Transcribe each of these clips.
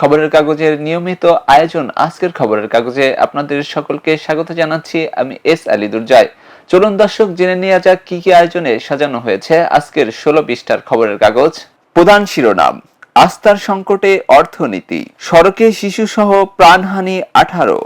খবরের কাগজের নিয়মিত আয়োজন আজকের খবরের কাগজে আপনাদের সকলকে স্বাগত জানাচ্ছি। আমি এস আলী দুর্জয়। চলুন দর্শক, জেনে নেওয়া যাক কি কি আয়োজনে সাজানো হয়েছে আজকের 16 পৃষ্ঠার খবরের কাগজ। প্রধান শিরোনাম: আস্থার সংকটে অর্থনীতি, সড়কে শিশুসহ প্রাণহানি 18।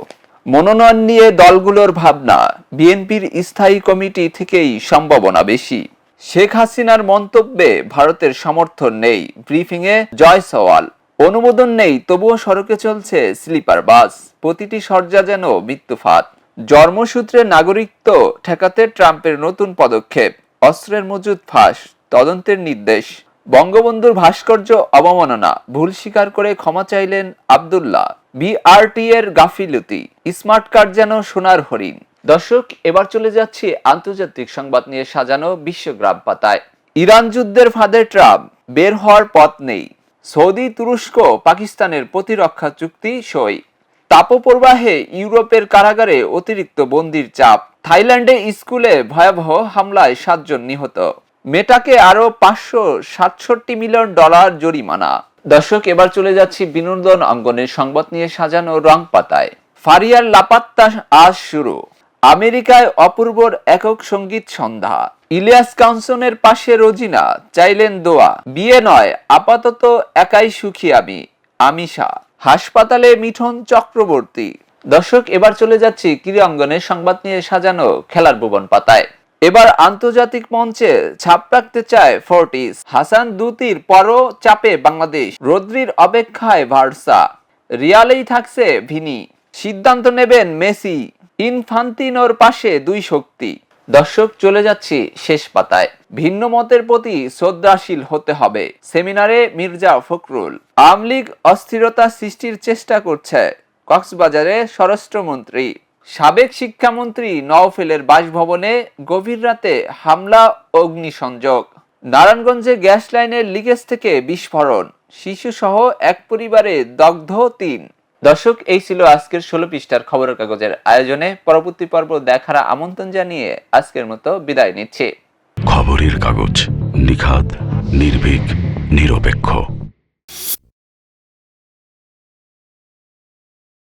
মনোনয়ন নিয়ে দলগুলোর ভাবনা, বিএনপির স্থায়ী কমিটি থেকেই সম্ভাবনা বেশি। শেখ হাসিনার মন্তব্যে ভারতের সমর্থন নেই, ব্রিফিংয়ে জয়সওয়াল। অনুমোদন নেই, তবুও সড়কে চলছে স্লিপার বাস, প্রতিটি সজ্জা যেন মৃত্যুফাত। জন্মসূত্রে নাগরিকত্ব ঠেকাতে ট্রাম্পের নতুন পদক্ষেপ, অস্ত্রের মজুদ ফাঁস, তদন্তের নির্দেশ। বঙ্গবন্ধুর ভাস্কর্য অবমাননা, ভুল স্বীকার করে ক্ষমা চাইলেন আব্দুল্লাহ। বিআরটি এর গাফিলতি, স্মার্ট কার্ড যেন সোনার হরিণ। দর্শক, এবার চলে যাচ্ছি আন্তর্জাতিক সংবাদ নিয়ে সাজানো বিশ্বগ্রাম পাতায়। ইরান যুদ্ধের ফাঁদে ট্রাম্প, বের হওয়ার পথ নেই। সৌদি, তুরস্ক, পাকিস্তানের প্রতিরক্ষা চুক্তি সই। তাপপ্রবাহে ইউরোপের কারাগারে অতিরিক্ত বন্দির চাপ। থাইল্যান্ডে স্কুলে ভয়াবহ হামলায় 7 জন নিহত। মেটাকে আরো $567 মিলিয়ন জরিমানা। দর্শক, এবার চলে যাচ্ছি বিনোদন অঙ্গনের সংবাদ নিয়ে সাজানো রং পাতায়। ফারিয়ার লাপাত্তা আজ শুরু। আমেরিকায় অপূর্বর একক সঙ্গীত সন্ধ্যা। ইলিয়াস কাঞ্চনের পাশে রোজিনা, চাইলেন দোয়া। বিয়ে নয়, আপাতত একাই সুখী আমি, আমিষা। হাসপাতালে মিঠুন চক্রবর্তী। দর্শক, এবার চলে যাচ্ছি ক্রীড়া অঙ্গনের সংবাদ নিয়ে সাজানো খেলার ভুবন পাতায়। এবার আন্তর্জাতিক মঞ্চে ছাপ রাখতে চায় ফোর্টিস। হাসান দুতির পরও চাপে বাংলাদেশ, রদ্রির অপেক্ষায় ভার্সা। রিয়ালেই থাকছে ভিনি, সিদ্ধান্ত নেবেন মেসি। ইনফান্তিনোর পাশে দুই শক্তি। দর্শক, চলে যাচ্ছি শেষ পাতায়। ভিন্ন মতের প্রতি শ্রদ্ধাশীল হতে হবে, সেমিনারে মির্জা ফখরুল। আওয়ামী লীগ অস্থিরতা সৃষ্টির চেষ্টা করছে, কক্সবাজারে স্বরাষ্ট্রমন্ত্রী। সাবেক শিক্ষামন্ত্রী নওফেলের বাসভবনে গভীর রাতে হামলা, অগ্নিসংযোগ। নারায়ণগঞ্জে গ্যাস লাইনের লিকেজ থেকে বিস্ফোরণ, শিশুসহ এক পরিবারে দগ্ধ 3। দর্শক, এই ছিল আজকের 16 পৃষ্ঠার খবরের কাগজের আয়োজনে। পরবর্তী পর্ব দেখার আমন্ত্রণ জানিয়ে আজকের মতো বিদায় নিচ্ছি। খবরের কাগজ, নিখাত, নির্ভীক, নিরপেক্ষ।